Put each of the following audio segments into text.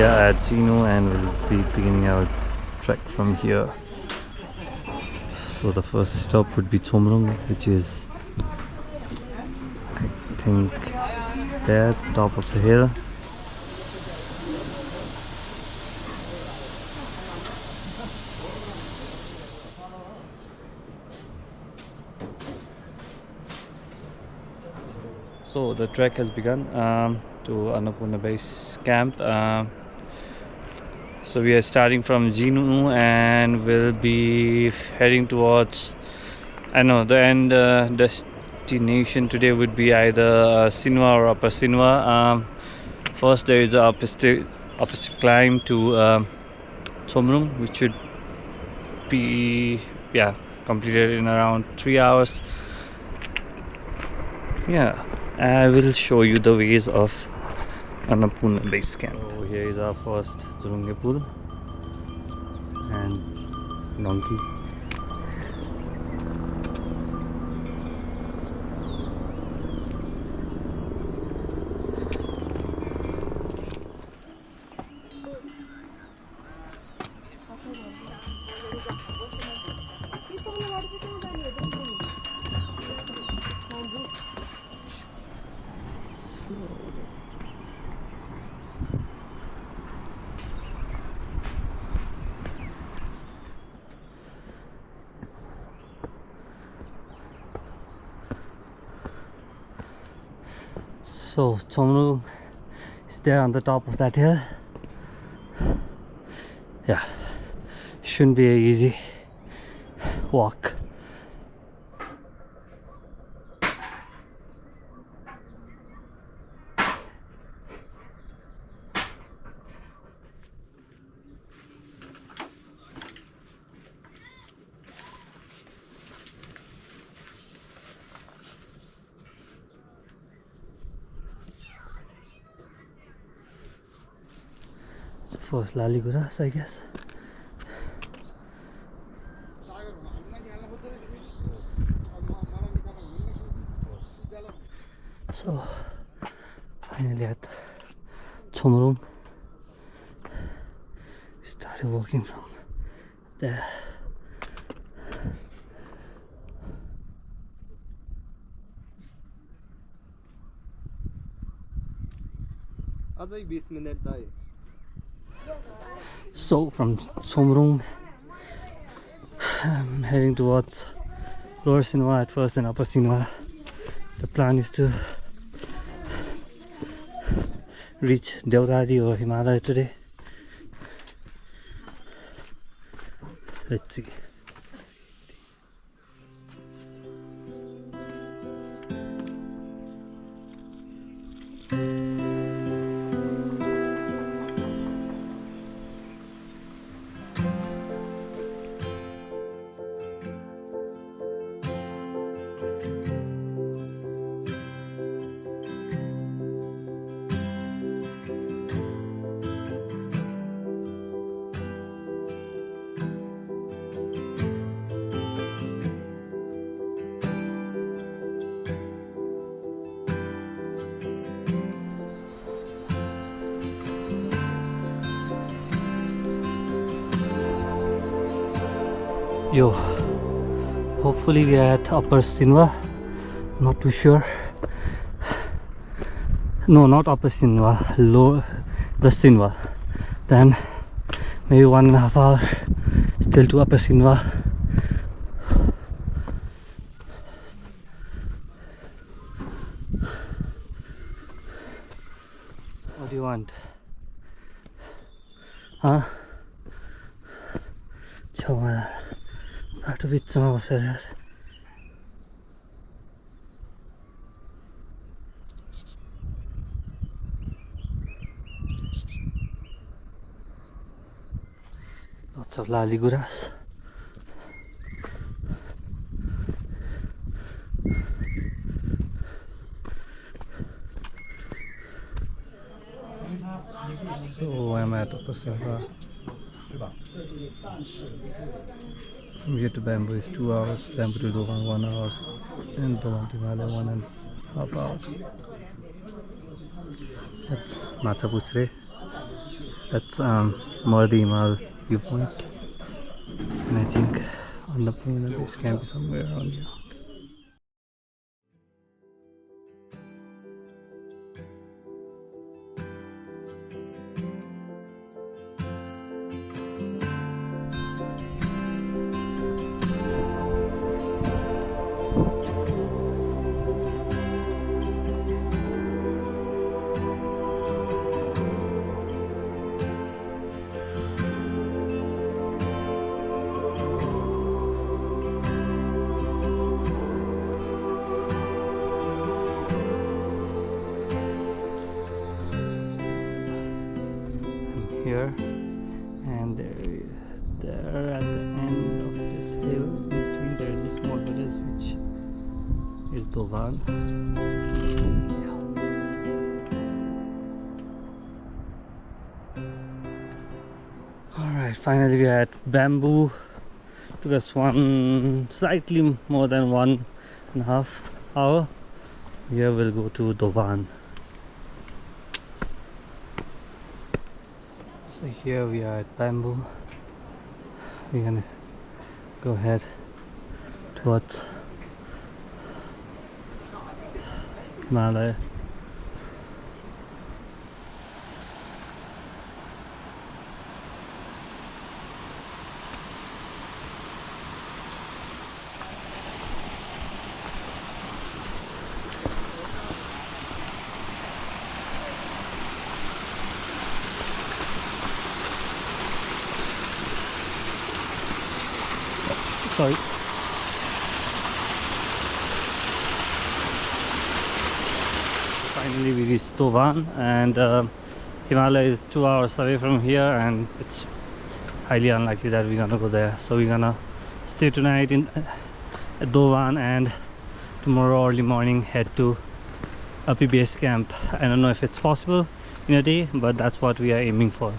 are at Jhinu and we'll be beginning our trek from here. So the first stop would be Chomrung, which is, I think, there at the top of the hill. So the trek has begun to Annapurna Base Camp. So we are starting from Jhinu and we'll be heading towards, I know the end destination today would be either Sinwa or Upper Sinwa. First there is the opposite climb to Chomrung, which should be completed in around 3 hours. I will show you the ways of Annapurna Base Camp. So here is our first Zurunge pool and donkey. So Chomrung is there on the top of that hill. Yeah, shouldn't be an easy walk. First Laliguras, I guess. So finally at Chomrung, started walking from there. So from Chomrung, I'm heading towards Lower Sinwa at first and Upper Sinwa. The plan is to reach Deodadi or Himalaya today. Let's see. Yo, hopefully we are at Upper Sinwa. Not too sure. No, not Upper Sinwa, low the Sinwa. Then maybe 1.5 hours still to Upper Sinwa. What do you want? Huh? Chowma. To beat some of us. Lots of laliguras. So I'm at Upper Sinwa. From here to Bamboo is 2 hours, Bamboo to Dovan 1 hour, and Dovan to Himalaya 1.5 hours. That's Machapuchre. That's Mardi Himal viewpoint, and I think Annapurna Base Camp is somewhere around here. Here, and there at the end of this hill in between there is a small village which is Dovan. Alright, finally we are at Bamboo. Took us slightly more than 1.5 hours. Here we'll go to Dovan. So here we are at Bamboo. We're gonna go ahead towards Himalaya. Sorry. Finally we reached Dovan, and Himalaya is 2 hours away from here, and it's highly unlikely that we're gonna go there. So we're gonna stay tonight at Dovan, and tomorrow early morning head to Annapurna Base Camp. I don't know if it's possible in a day, but that's what we are aiming for.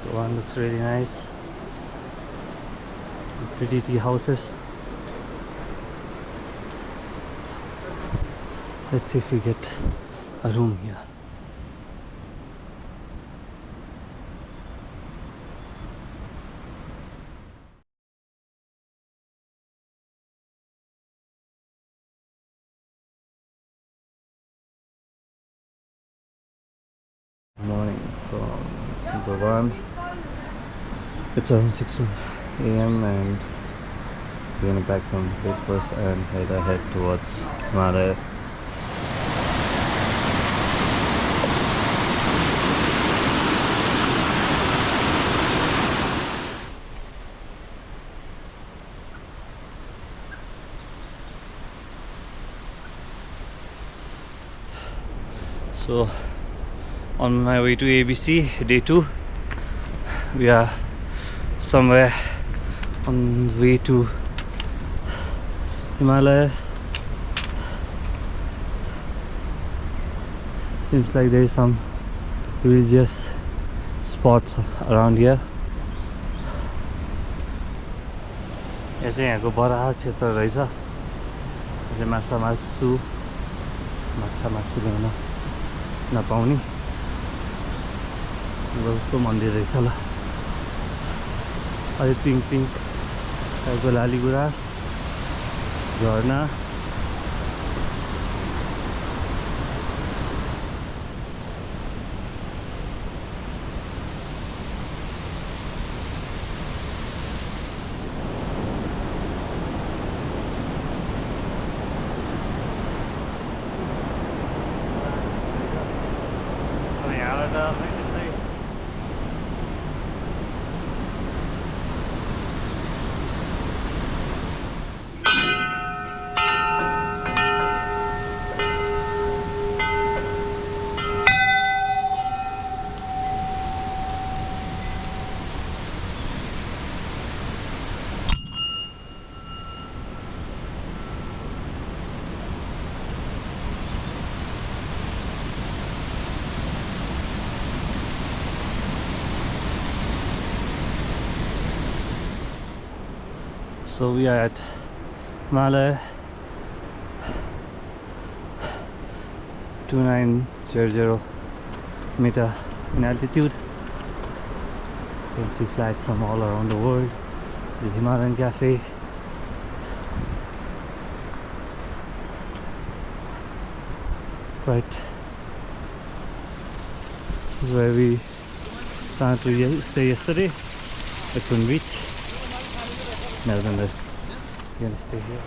Dovan looks really nice. Pretty tea houses. Let's see if we get a room here. Morning from Dovan. It's around 6 a.m. and we're gonna pack some breakfast and head ahead towards Himalaya. So on my way to ABC, day 2, we are somewhere on the way to Himalaya. Seems like there is some religious spots around here. यहाँ चाहिँ यहाँको बराह क्षेत्र रहेछ। माछा मासु ल्याउन नपाउने उसको मन्दिर रहेछ ल। अझै पिङ्क टाइपको लाली गुराँस, झरना, So we are at Himalaya 2900 meter in altitude. You can see flags from all around the world. The Himalayan Cafe. Right. This is where we planned to stay yesterday. I couldn't reach. Nevertheless, we're gonna stay here.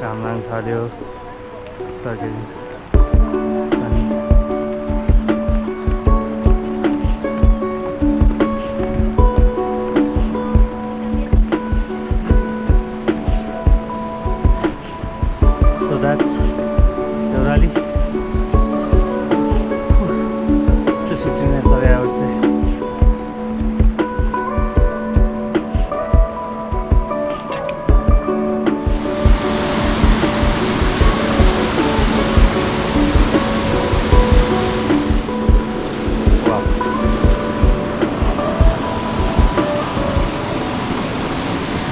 Ramlan Thalio. Start getting sunny. So that's the rally. Still 15 minutes away, I would say. Wow.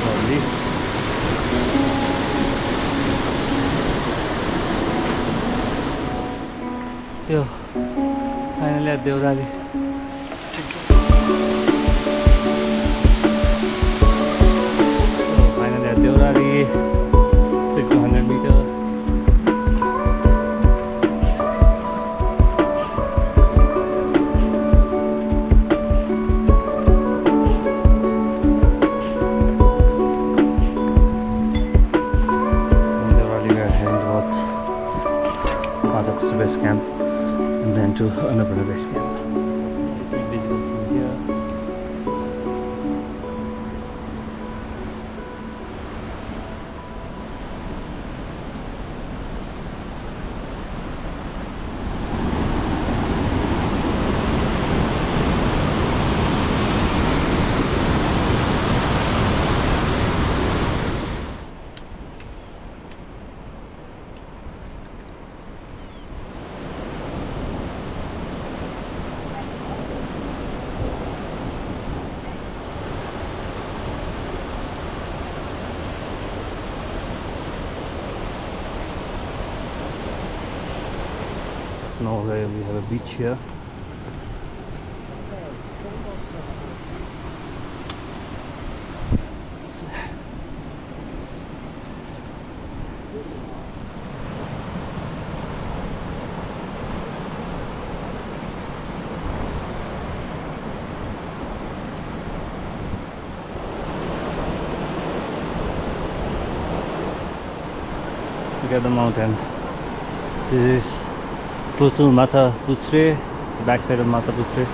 Lovely. Yo, finally at Devrali. So finally at Devrali, took 200 meters. So in Devrali we are heading towards Machapuchre Base Camp. And then to Annapurna Base Camp. Visible from here. Now we have a beach here. Look at the mountain. This is close to Machapuchre, the backside of Machapuchre.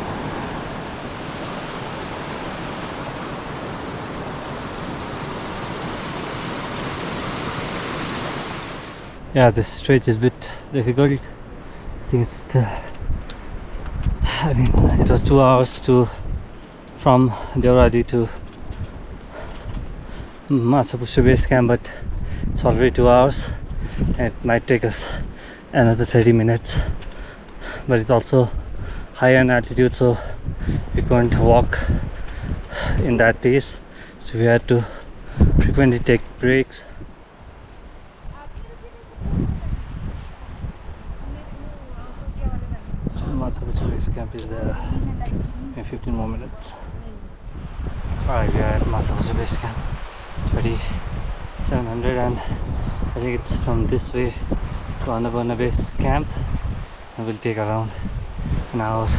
Yeah, this stretch is a bit difficult. I think it's it was 2 hours from Devrali to Machapuchre Base Camp, but it's already 2 hours and it might take us another 30 minutes, but it's also higher in altitude, so we couldn't walk in that pace, so we had to frequently take breaks. So Machapuchre Base Camp is there in 15 more minutes. Alright, we are at Machapuchre Base Camp 3700, and I think it's from this way to Annapurna Base Camp, and will take around an hour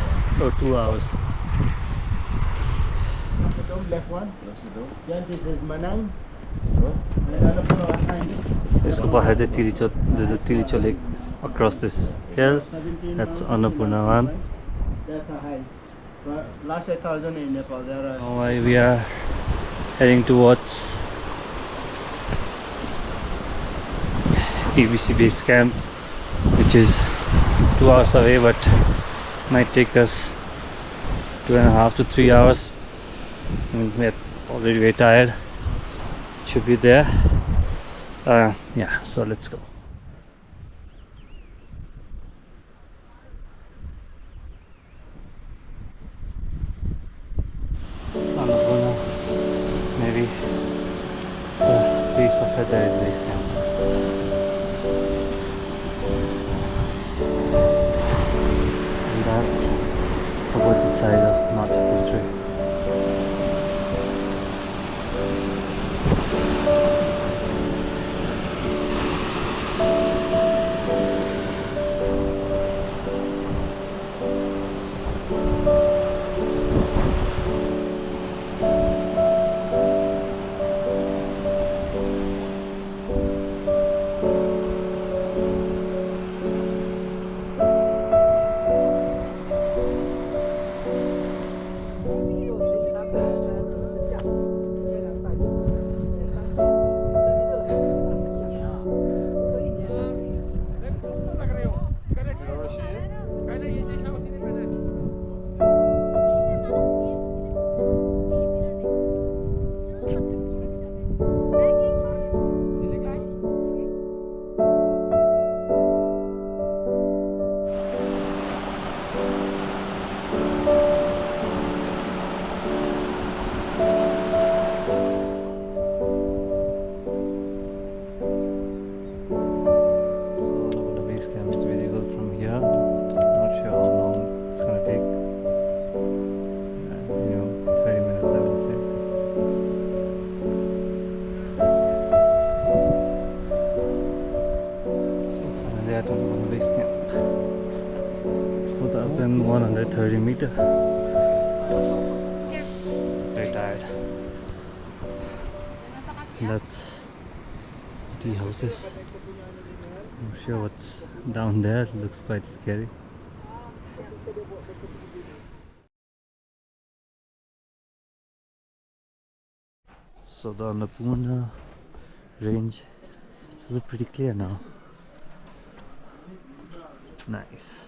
or 2 hours. So इसको बाहर चाहिँ there's a Tilicho Lake across this hill. That's Annapurna one. That's the highest. Last 8,000 in Nepal. There are. Now we are heading towards ABC Base Camp, which is 2 hours away, but might take us 2.5 to 3 hours. We're already very tired. Should be there. Yeah, so let's go. It's Annapurna. at Annapurna Base Camp. 4,130 meter. Very tired. That's the tea houses. I'm not sure what's down there. It looks quite scary. So the Annapurna range is pretty clear now. Nice.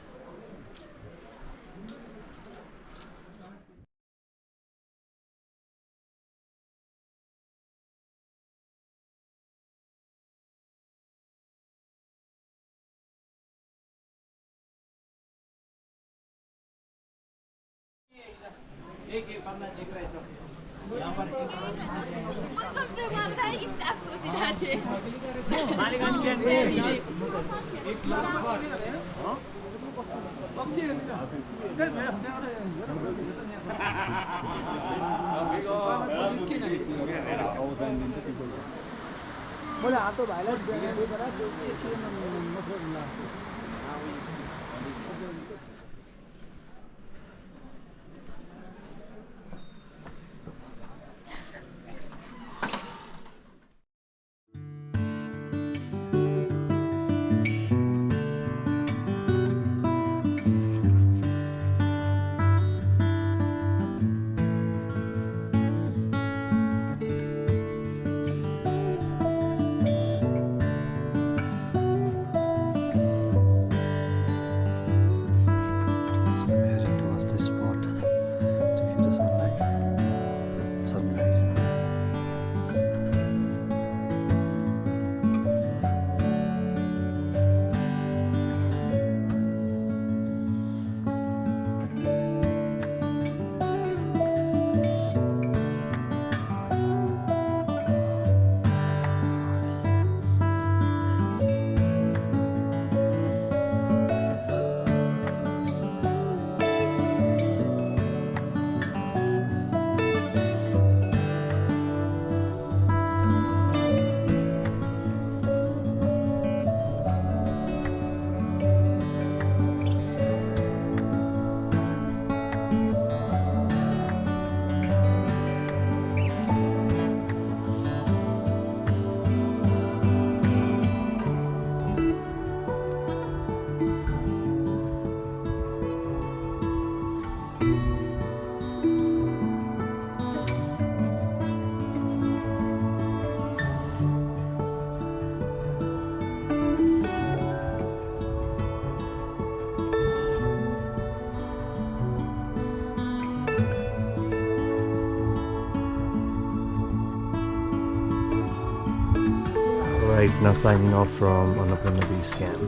Right now signing off from Annapurna Base Camp.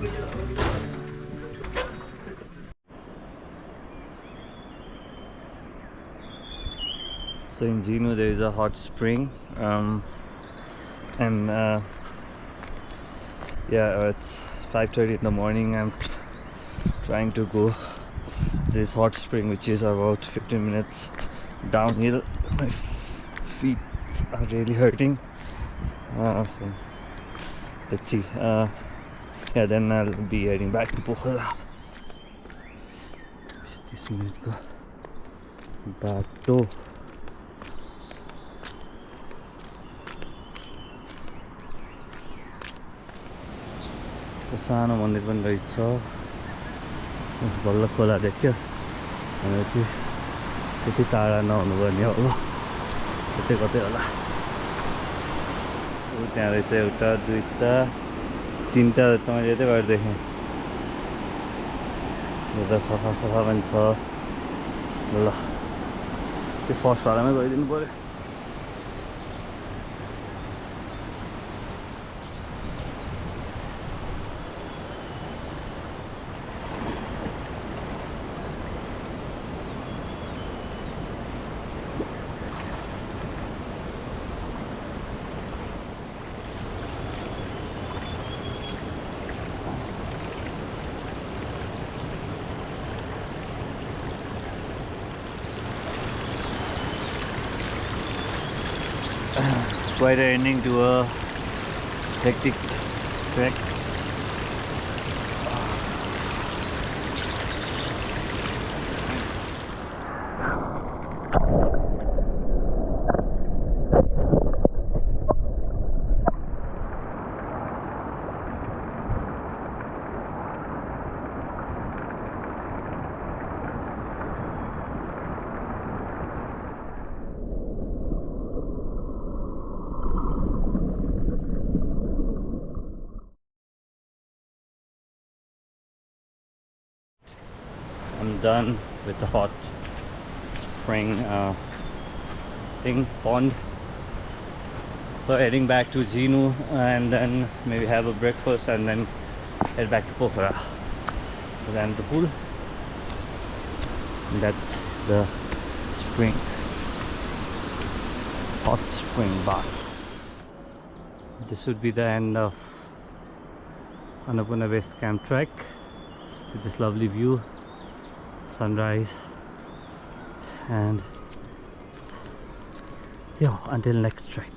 So in Jhinu there is a hot spring and yeah, it's 5:30 in the morning. I'm trying to go to this hot spring which is about 15 minutes downhill. My feet are really hurting, so let's see. Yeah, then I'll be heading back to Pokhara. 30 minute ko bato. सानो मन्दिर पनि रहेछ, बल्ल खोला देख्यो भनेपछि त्यति टाढा नहुनुपर्ने हो, त्यतै कतै होला। त्यहाँ रहेछ एउटा दुईटा तीनटा त मैले यतै गएर देखेँ। यता सफा सफा पनि छ। ल त्यो फर्स्टवालामै गइदिनु पर्यो। Quite an ending to a hectic trek. I'm done with the hot spring pond. So heading back to Jhinu and then maybe have a breakfast and then head back to Pokhara. So then the pool. And that's the spring, hot spring bath. This would be the end of Annapurna Base Camp trek with this lovely view, sunrise, and until next trek.